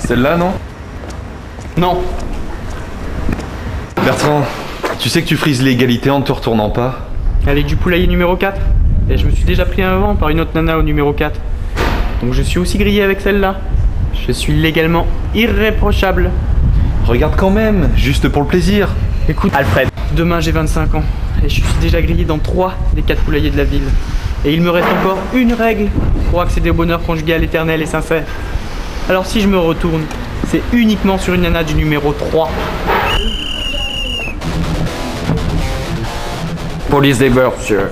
Celle-là, non? Non. Bertrand, tu sais que tu frises l'égalité en ne te retournant pas? Elle est du poulailler numéro 4. Et je me suis déjà pris un vent par une autre nana au numéro 4. Donc je suis aussi grillé avec celle-là. Je suis légalement irréprochable. Regarde quand même, juste pour le plaisir. Écoute, Alfred, demain j'ai 25 ans. Et je suis déjà grillé dans 3 des 4 poulaillers de la ville. Et il me reste encore une règle pour accéder au bonheur conjugal éternel et sincère. Alors si je me retourne, c'est uniquement sur une nana du numéro 3. Police des mœurs, monsieur.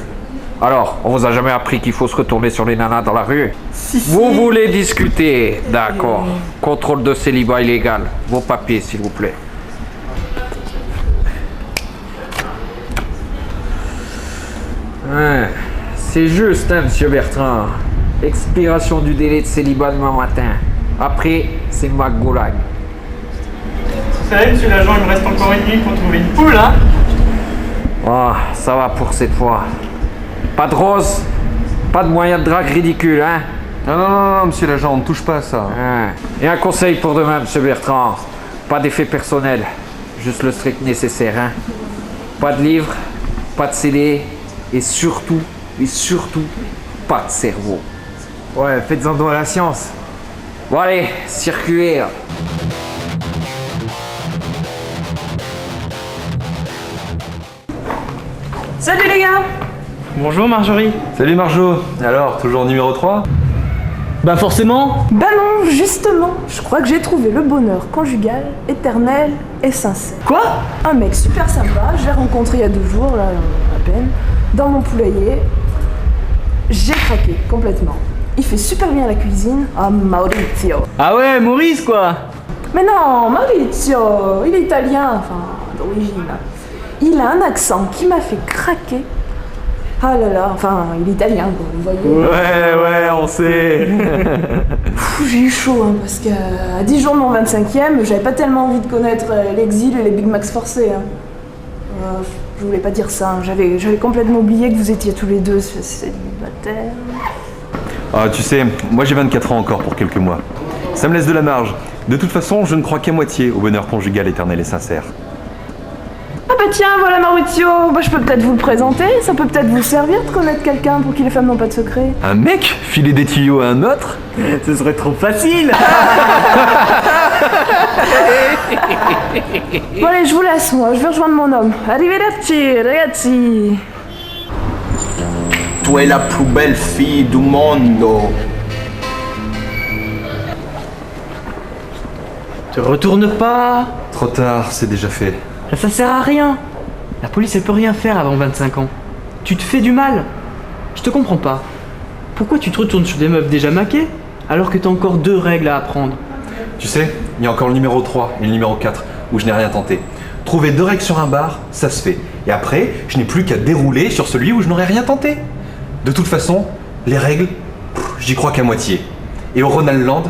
Alors, on vous a jamais appris qu'il faut se retourner sur les nanas dans la rue? Vous voulez discuter? D'accord. Contrôle de célibat illégal. Vos papiers, s'il vous plaît. Ouais, c'est juste, hein, monsieur Bertrand. Expiration du délai de célibat demain matin. Après, c'est McGoulag. Vous savez, monsieur l'agent, il me reste encore une nuit pour trouver une poule, hein? Oh, ça va pour cette fois. Pas de rose, pas de moyen de drague ridicule, hein? Non, monsieur l'agent, on ne touche pas à ça. Ah. Et un conseil pour demain, monsieur Bertrand. Pas d'effet personnel, juste le strict nécessaire, hein? Pas de livre, pas de CD, et surtout, pas de cerveau. Ouais, faites-en don à la science. Bon allez, circulez. Salut les gars! Bonjour Marjorie. Salut Marjo. Alors, toujours numéro 3? Bah forcément. Bah non, justement, je crois que j'ai trouvé le bonheur conjugal, éternel et sincère. Quoi? Un mec super sympa, je l'ai rencontré il y a 2 jours, là, à peine, dans mon poulailler. J'ai craqué complètement. Il fait super bien la cuisine. Ah, Maurizio. Ah ouais, Maurice quoi. Mais non, Maurizio, il est italien, enfin, d'origine. Il a un accent qui m'a fait craquer. Ah là là, enfin, il est italien, quoi, vous voyez. Ouais, on sait. J'ai eu chaud, hein, parce qu'à 10 jours de mon 25e, j'avais pas tellement envie de connaître l'exil et les Big Macs forcés. Hein. Je voulais pas dire ça, hein. J'avais complètement oublié que vous étiez tous les deux célibataires. Ah, tu sais, moi j'ai 24 ans encore pour quelques mois. Ça me laisse de la marge. De toute façon, je ne crois qu'à moitié au bonheur conjugal éternel et sincère. Ah bah tiens, voilà Maurizio, bah, je peux peut-être vous le présenter, ça peut peut-être vous servir de connaître quelqu'un pour qui les femmes n'ont pas de secret. Un mec filer des tuyaux à un autre? Ce serait trop facile. Bon allez, je vous laisse, moi, je vais rejoindre mon homme. Arrivederci, ragazzi. Tu es la plus belle fille du monde. Te retourne pas. Trop tard, c'est déjà fait. Ça sert à rien. La police elle peut rien faire avant 25 ans. Tu te fais du mal. Je te comprends pas. Pourquoi tu te retournes sur des meufs déjà maquées alors que t'as encore 2 règles à apprendre? Tu sais, il y a encore le numéro 3 et le numéro 4 où je n'ai rien tenté. Trouver 2 règles sur un bar, ça se fait. Et après, je n'ai plus qu'à dérouler sur celui où je n'aurais rien tenté. De toute façon, les règles, j'y crois qu'à moitié. Et au Ronald Land,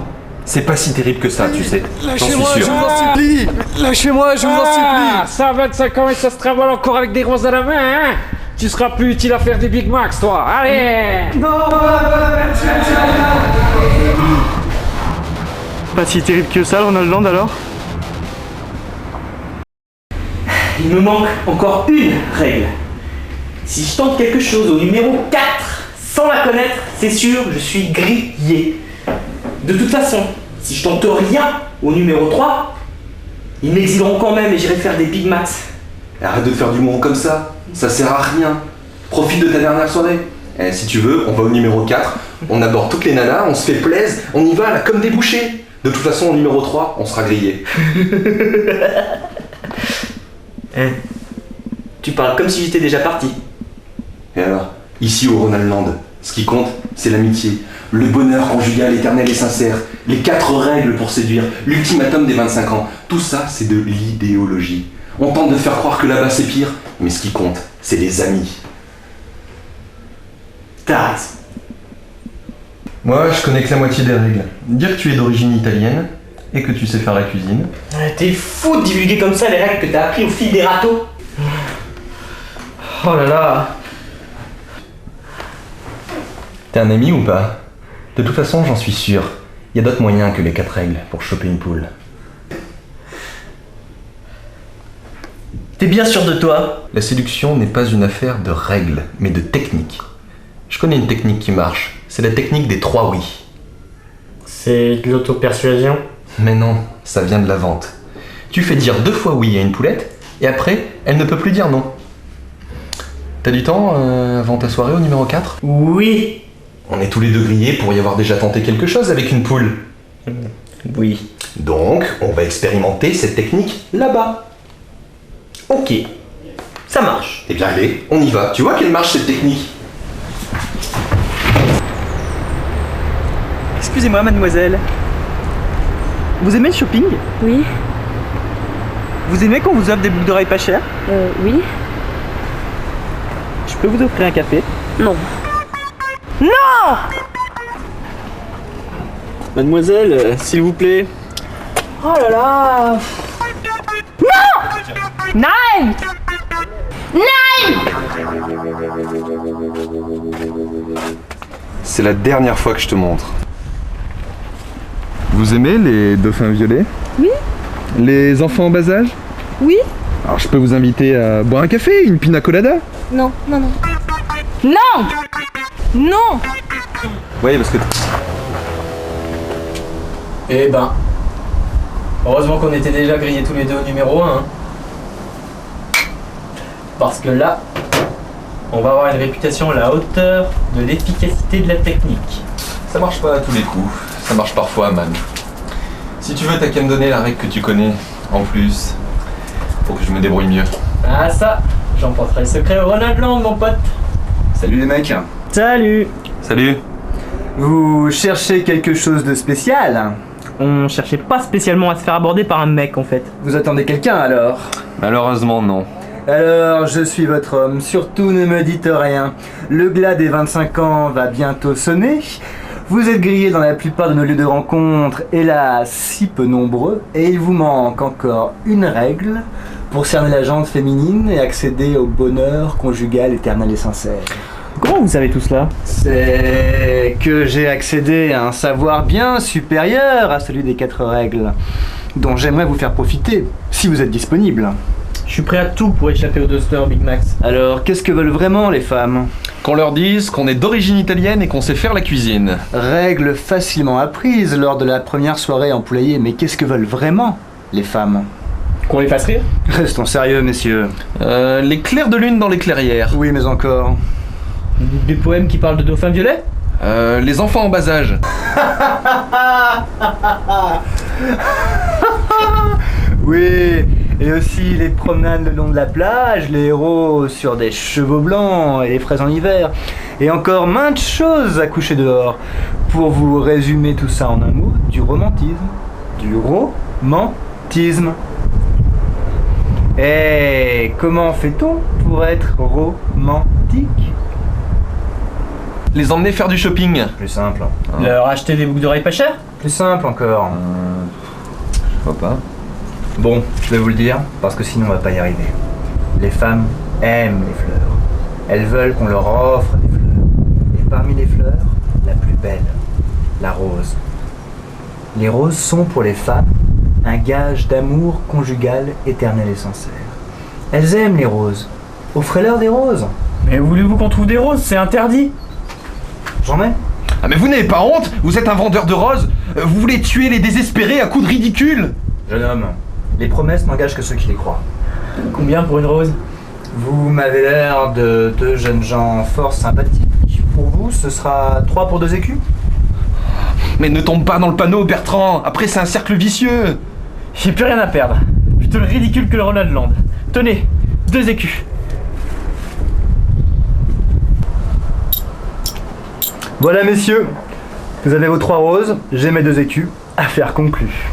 c'est pas si terrible que ça, tu sais. J'en suis Lâchez-moi, sûr. je vous en supplie. Lâchez-moi, je vous en supplie. Ça a 25 ans et ça se travaille encore avec des roses à la main, hein? Tu seras plus utile à faire des Big Macs, toi. Allez! Pas si terrible que ça, Ronald Land alors? Il me manque encore une règle. Si je tente quelque chose au numéro 4 sans la connaître, c'est sûr, je suis grillé. De toute façon, si je tente rien au numéro 3, ils m'exileront quand même et j'irai faire des Big Macs. Arrête de faire du monde comme ça sert à rien. Profite de ta dernière soirée. Eh, si tu veux, on va au numéro 4, on aborde toutes les nanas, on se fait plaisir, on y va là comme des bouchers. De toute façon, au numéro 3, on sera grillé. Tu parles comme si j'étais déjà parti. Et alors, ici au Ronald Land, ce qui compte, c'est l'amitié, le bonheur conjugal éternel et sincère, les 4 règles pour séduire, l'ultimatum des 25 ans. Tout ça, c'est de l'idéologie. On tente de faire croire que là-bas c'est pire, mais ce qui compte, c'est les amis. T'as raison. Moi, je connais que la moitié des règles. Dire que tu es d'origine italienne et que tu sais faire la cuisine. T'es fou de divulguer comme ça les règles que t'as appris au fil des râteaux. Oh là là. T'es un ami ou pas? De toute façon, j'en suis sûr. Il y a d'autres moyens que les 4 règles pour choper une poule. T'es bien sûr de toi? La séduction n'est pas une affaire de règles, mais de technique. Je connais une technique qui marche. C'est la technique des 3 oui. C'est de l'auto-persuasion? Mais non, ça vient de la vente. Tu fais dire 2 fois oui à une poulette, et après, elle ne peut plus dire non. T'as du temps avant ta soirée au numéro 4? Oui. On est tous les 2 grillés pour y avoir déjà tenté quelque chose avec une poule. Oui. Donc, on va expérimenter cette technique là-bas. Ok. Ça marche. Eh bien allez, on y va. Tu vois qu'elle marche cette technique? Excusez-moi, mademoiselle. Vous aimez le shopping? Oui, Vous aimez qu'on vous offre des boucles d'oreilles pas chères? oui, Je peux vous offrir un café? non. Non! Mademoiselle, s'il vous plaît. Oh là là. Nein! C'est la dernière fois que je te montre. Vous aimez les dauphins violets? Oui. Les enfants en bas âge? Oui? Alors je peux vous inviter à boire un café, une pina colada? Non, non, non. Non! Non! Oui, parce que... Eh ben. Heureusement qu'on était déjà grillés tous les deux au numéro 1. Parce que là, on va avoir une réputation à la hauteur de l'efficacité de la technique. Ça marche pas à tous les coups. Ça marche parfois, man. Si tu veux, t'as qu'à me donner la règle que tu connais. En plus, pour que je me débrouille mieux. Ah ça, j'en porterai le secret au Ronald Land, mon pote. Salut les mecs. Salut. Salut. Vous cherchez quelque chose de spécial? On cherchait pas spécialement à se faire aborder par un mec en fait. Vous attendez quelqu'un alors? Malheureusement, non. Alors, je suis votre homme, surtout ne me dites rien. Le glas des 25 ans va bientôt sonner. Vous êtes grillés dans la plupart de nos lieux de rencontre, hélas si peu nombreux, et il vous manque encore une règle pour cerner la jante féminine et accéder au bonheur conjugal éternel et sincère. Comment vous savez tout cela? C'est que j'ai accédé à un savoir bien supérieur à celui des 4 règles, dont j'aimerais vous faire profiter, si vous êtes disponible. Je suis prêt à tout pour échapper au Duster Big Max. Alors, qu'est-ce que veulent vraiment les femmes? Qu'on leur dise qu'on est d'origine italienne et qu'on sait faire la cuisine. Règle facilement apprise lors de la première soirée en poulailler, mais qu'est-ce que veulent vraiment les femmes? Qu'on les fasse rire? Restons sérieux, messieurs. Les clairs de lune dans les clairières. Oui, mais encore. Des poèmes qui parlent de dauphins violets? Les enfants en bas âge. Oui, et aussi les promenades le long de la plage, les héros sur des chevaux blancs et les fraises en hiver, et encore maintes choses à coucher dehors. Pour vous résumer tout ça en un mot, du romantisme. Du romantisme. Et comment fait-on pour être romantique? Les emmener faire du shopping. Plus simple. Leur acheter des boucles d'oreilles pas chères? Plus simple encore. Je vois pas. Bon, je vais vous le dire, parce que sinon on va pas y arriver. Les femmes aiment les fleurs. Elles veulent qu'on leur offre des fleurs. Et parmi les fleurs, la plus belle, la rose. Les roses sont pour les femmes un gage d'amour conjugal éternel et sincère. Elles aiment les roses. Offrez-leur des roses. Mais voulez-vous qu'on trouve des roses? C'est interdit. J'en ai. Ah mais vous n'avez pas honte? Vous êtes un vendeur de roses? Vous voulez tuer les désespérés à coups de ridicule? Jeune homme, les promesses n'engagent que ceux qui les croient. Combien pour une rose? Vous m'avez l'air de 2 jeunes gens fort sympathiques. Pour vous, ce sera 3 pour 2 écus? Mais ne tombe pas dans le panneau, Bertrand. Après, c'est un cercle vicieux. J'ai plus rien à perdre. Plutôt le ridicule que le Ronald Land. Tenez, 2 écus. Voilà messieurs, vous avez vos 3 roses, j'ai mes 2 écus, affaire conclue.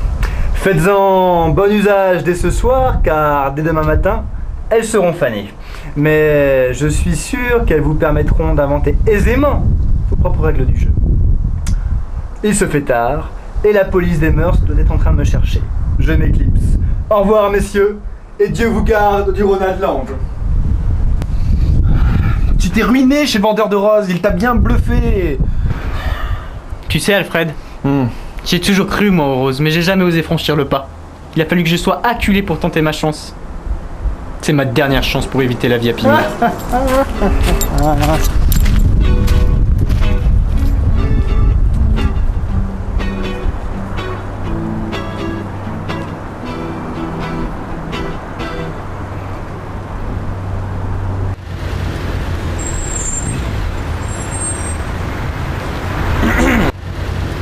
Faites-en bon usage dès ce soir, car dès demain matin, elles seront fanées. Mais je suis sûr qu'elles vous permettront d'inventer aisément vos propres règles du jeu. Il se fait tard, et la police des mœurs doit être en train de me chercher. Je m'éclipse. Au revoir messieurs, et Dieu vous garde du Ronald Land. Tu t'es ruiné chez vendeur de roses. Il t'a bien bluffé. Tu sais, Alfred, J'ai toujours cru, moi, aux roses, mais j'ai jamais osé franchir le pas. Il a fallu que je sois acculé pour tenter ma chance. C'est ma dernière chance pour éviter la vie à Pigny.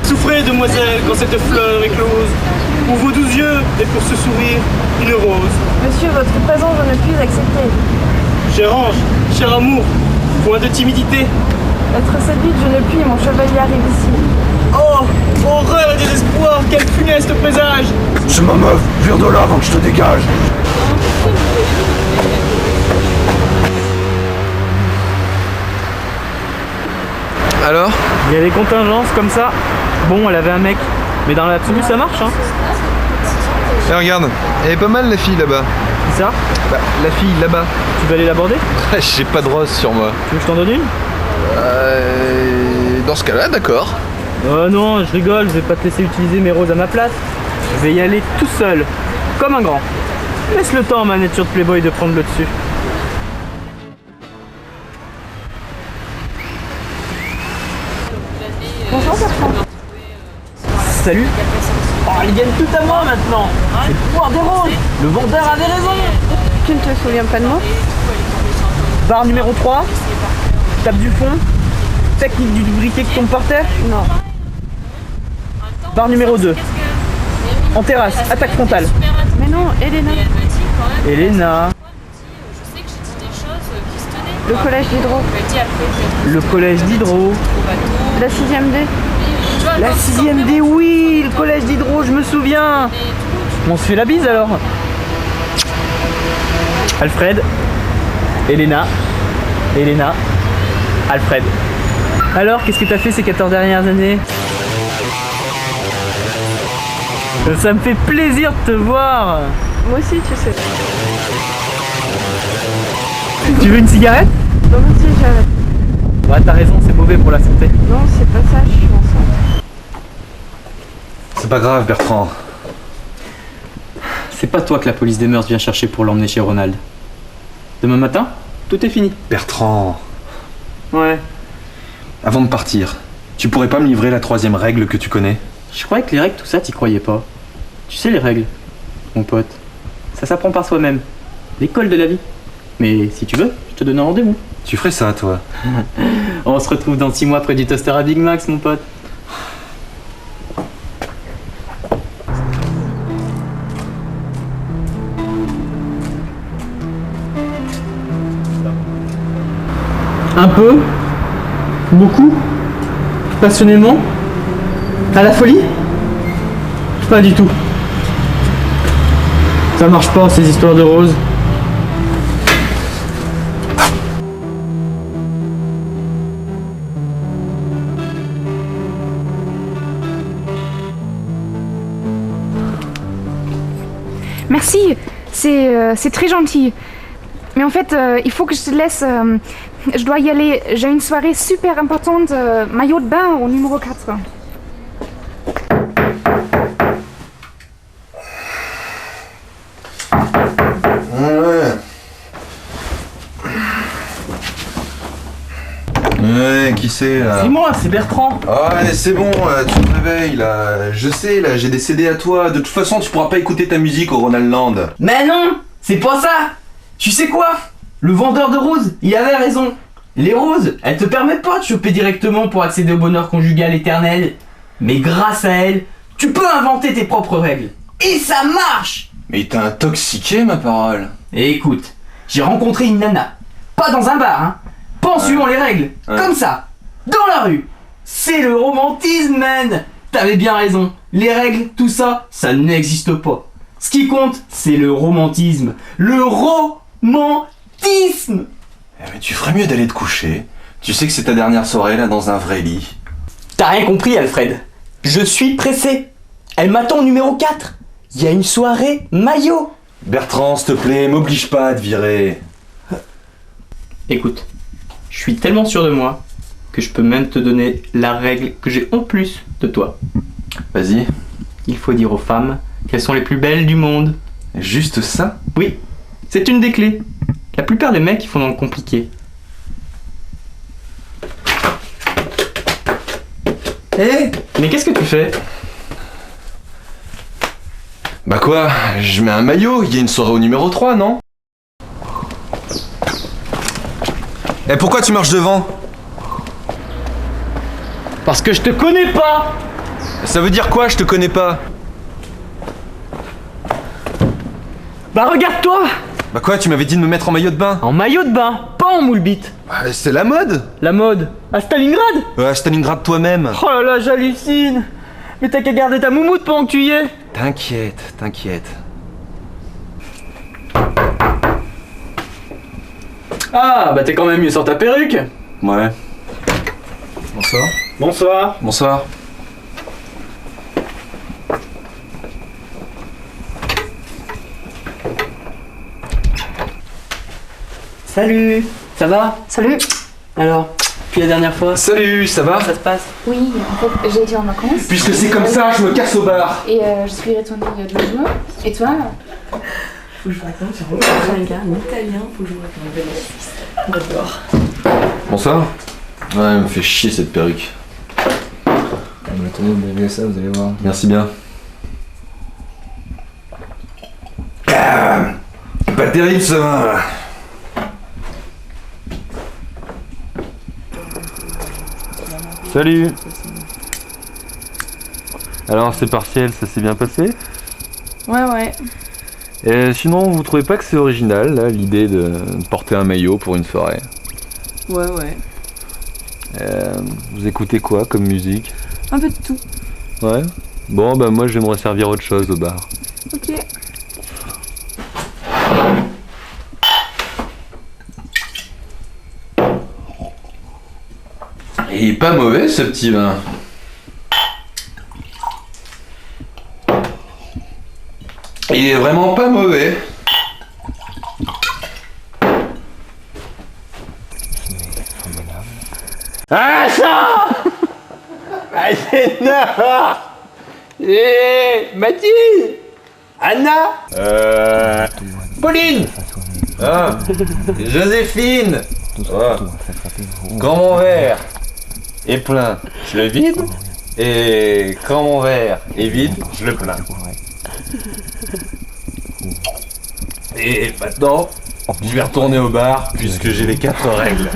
Souffrez, demoiselle, quand cette fleur éclose. Pour vos 12 yeux et pour ce sourire, une rose. Monsieur, votre présent, je ne puis accepter. Cher ange, cher amour, point de timidité. Être séduite, je ne puis, mon chevalier arrive ici. Oh, horreur et désespoir, quel funeste présage. C'est ma meuf, vire de là avant que je te dégage. Alors? Il y a des contingences comme ça. Bon, elle avait un mec, mais dans l'absolu, ça marche, hein. Et regarde, elle est pas mal la fille là-bas. C'est ça? Bah, la fille là-bas. Tu veux aller l'aborder? J'ai pas de rose sur moi. Tu veux que je t'en donne une? Dans ce cas-là, d'accord. Non, je rigole, je vais pas te laisser utiliser mes roses à ma place. Je vais y aller tout seul, comme un grand. Laisse le temps à ma nature de playboy de prendre le dessus. Bonjour, Bertrand. Salut. Oh, ils viennent tout à moi maintenant. C'est le pouvoir des roses. Le vendeur avait raison. Tu ne te souviens pas de moi? Barre numéro 3. Tape du fond. Technique du briquet qui tombe par terre. Non. Barre numéro 2. En terrasse, attaque frontale. Mais non, Elena. Elena. Le collège d'Hydro. Le collège d'Hydro. La 6ème D. La 6ème D, oui, le collège d'Hydro, je me souviens. On se fait la bise alors. Alfred. Elena. Elena. Alfred. Alors, qu'est-ce que t'as fait ces 14 dernières années? Ça me fait plaisir de te voir. Moi aussi, tu sais. Tu veux une cigarette? Non, merci, j'arrête. Ouais, t'as raison, c'est mauvais pour la santé. Non, c'est pas ça, je suis enceinte. C'est pas grave, Bertrand. C'est pas toi que la police des mœurs vient chercher pour l'emmener chez Ronald. Demain matin, tout est fini. Bertrand, Ouais. avant de partir, tu pourrais pas me livrer la 3e règle que tu connais? Je croyais que les règles, tout ça, t'y croyais pas. Tu sais, les règles, mon pote, ça s'apprend par soi-même. L'école de la vie. Mais si tu veux, je te donne un rendez-vous. Tu ferais ça, toi? On se retrouve dans 6 mois près du toaster à Big Max, mon pote. Un peu? Beaucoup? Passionnément? À la folie? Pas du tout. Ça marche pas, ces histoires de roses. Merci, c'est très gentil. Mais en fait, il faut que je te laisse. Je dois y aller. J'ai une soirée super importante, maillot de bain au numéro 4. Ouais, qui c'est là? C'est moi, c'est Bertrand. Ouais, c'est bon, tu me réveilles là. Je sais, là, j'ai des CD à toi. De toute façon, tu pourras pas écouter ta musique au Ronald Land. Mais non, c'est pas ça. Tu sais quoi? Le vendeur de roses, il avait raison. Les roses, elles te permettent pas de choper directement pour accéder au bonheur conjugal éternel. Mais grâce à elles, tu peux inventer tes propres règles. Et ça marche! Mais t'as intoxiqué, ma parole. Et écoute, j'ai rencontré une nana. Pas dans un bar, hein. Pas en suivant les règles. Ouais. Comme ça. Dans la rue. C'est le romantisme, man. T'avais bien raison. Les règles, tout ça, ça n'existe pas. Ce qui compte, c'est le romantisme. Le romantisme. Eh, mais tu ferais mieux d'aller te coucher. Tu sais que c'est ta dernière soirée là dans un vrai lit. T'as rien compris, Alfred. Je suis pressé. Elle m'attend au numéro 4. Il y a une soirée maillot. Bertrand, s'il te plaît, m'oblige pas à te virer. Écoute, je suis tellement sûr de moi que je peux même te donner la règle que j'ai en plus de toi. Vas-y. Il faut dire aux femmes qu'elles sont les plus belles du monde. Juste ça? Oui, c'est une des clés. La plupart des mecs, ils font dans le compliqué. Eh? Mais qu'est-ce que tu fais? Bah quoi? Je mets un maillot, il y a une soirée au numéro 3, non? Eh, pourquoi tu marches devant? Parce que je te connais pas! Ça veut dire quoi, je te connais pas? Bah regarde-toi! Bah quoi, tu m'avais dit de me mettre en maillot de bain? En maillot de bain, pas en moule bite. Bah, c'est la mode! La mode, à Stalingrad? À Stalingrad toi-même! Oh là là, j'hallucine! Mais t'as qu'à garder ta moumoute pendant que tu y es! T'inquiète, t'inquiète. Ah, bah t'es quand même mieux sans ta perruque! Ouais. Bonsoir. Bonsoir! Bonsoir. Salut! Ça va? Salut. Alors, puis la dernière fois, Salut, ça va? ça se passe? Oui, en fait, j'ai été en vacances. Puisque c'est comme ça, je me casse au bar. Et je suis retournée il y a 2 jours. Et toi? Faut que je vous raconte, j'ai rencontré un gars, un italien, faut que je vous raconte. J'adore. Bonsoir. Ouais, elle me fait chier cette perruque. Tenez, vous avez ça, vous allez voir. Merci bien. Ah, pas terrible ce vin là. Salut. Alors c'est partiel, ça s'est bien passé? Ouais. Et sinon, vous trouvez pas que c'est original, là, l'idée de porter un maillot pour une soirée? Ouais. Vous écoutez quoi comme musique? Un peu de tout. Ouais? Bon, bah moi j'aimerais servir autre chose au bar. Ok. Il est pas mauvais ce petit vin. Il est vraiment pas mauvais. Ah ça! Ah c'est énorme! Mathilde! Anna? Pauline! Ah, Joséphine! Ah. Quand mon verre est plein, je le vide. Et quand mon verre est vide, je le plains. Et maintenant, je vais retourner au bar puisque j'ai les 4 règles.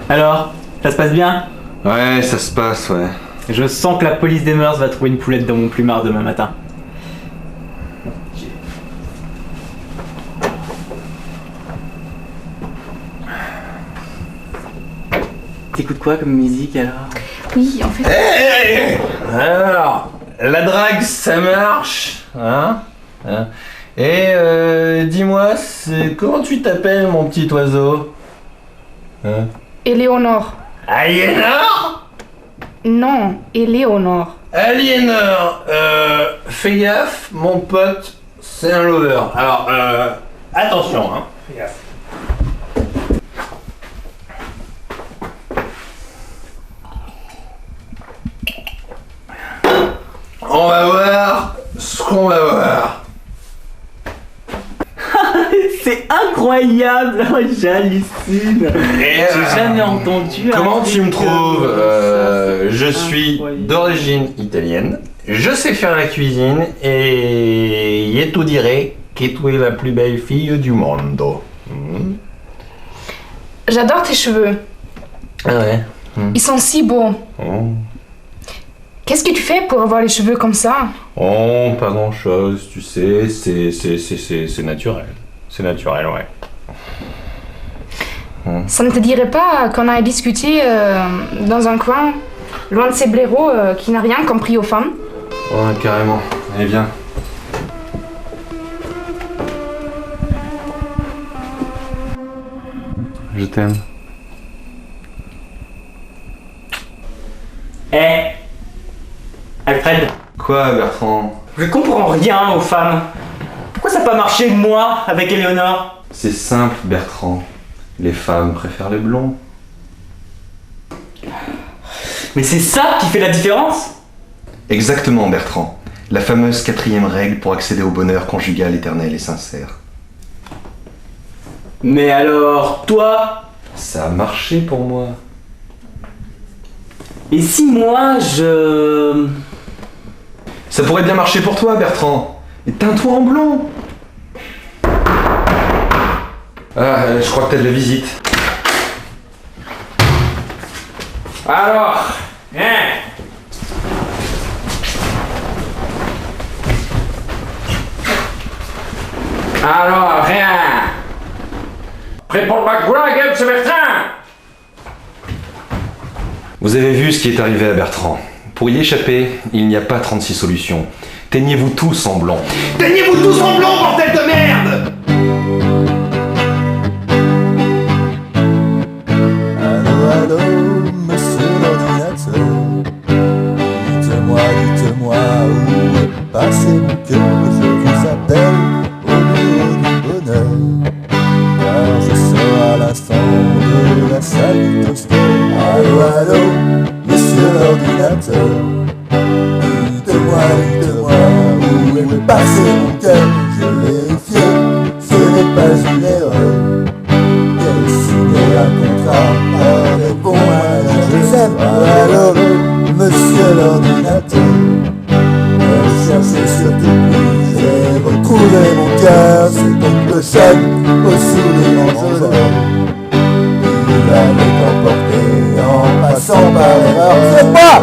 Alors, ça se passe bien? Ouais, ça se passe, ouais. Je sens que la police des mœurs va trouver une poulette dans mon plumard demain matin. T'écoutes quoi comme musique alors? Oui, en fait. Hey, alors, la drague, ça marche, hein? Et dis-moi, comment tu t'appelles, mon petit oiseau? Hein? Éléonore. Aliénor? Non, Éléonore. Aliénor, fais gaffe, mon pote, c'est un lover. Alors, attention, hein, fais gaffe. On va voir ce qu'on va voir. C'est incroyable! J'hallucine! J'ai jamais entendu. Comment tu me trouves? Je suis d'origine italienne. Je sais faire la cuisine et je te dirais que tu es la plus belle fille du monde. J'adore tes cheveux. Ah ouais. Ils sont si beaux. Qu'est-ce que tu fais pour avoir les cheveux comme ça? Oh, pas grand chose, tu sais, c'est naturel. C'est naturel, ouais. Ça ne te dirait pas qu'on aille discuter dans un coin, loin de ces blaireaux qui n'a rien compris aux femmes? Ouais, carrément. Allez, viens. Je t'aime. Alfred, Quoi, Bertrand? je comprends rien aux femmes. Pourquoi ça n'a pas marché moi avec Éléonore? C'est simple, Bertrand. Les femmes préfèrent les blonds. Mais c'est ça qui fait la différence? Exactement, Bertrand. La fameuse 4e règle pour accéder au bonheur conjugal éternel et sincère. Mais alors, toi? Ça a marché pour moi. Et si moi, je... Ça pourrait bien marcher pour toi, Bertrand. Et teins-toi en blond. Ah, je crois que t'as de la visite. Alors, hein? Alors, rien. Prêt pour le McGregor, M. Bertrand? Vous avez vu ce qui est arrivé à Bertrand. Pour y échapper, il n'y a pas 36 solutions. Teignez-vous tous en blanc. Teignez-vous tous en blanc, bordel de merde! Allô, monsieur l'ordinateur. Dites-moi où est passé mon cœur. Je vous appelle au bureau du bonheur. Car je sors à l'instant de la salle du toaster. Allô, monsieur l'ordinateur. Dites-moi où est passé mon cœur. Je vérifie, ce n'est pas une erreur. J'ai signé un contrat avec bon je sais pas. Allô, monsieur l'ordinateur. Ne cherchez surtout plus, j'ai retrouvé mon cœur. C'est une cochonne au sourire jaune. Il l'avait emporté en passant par erreur. C'est moi!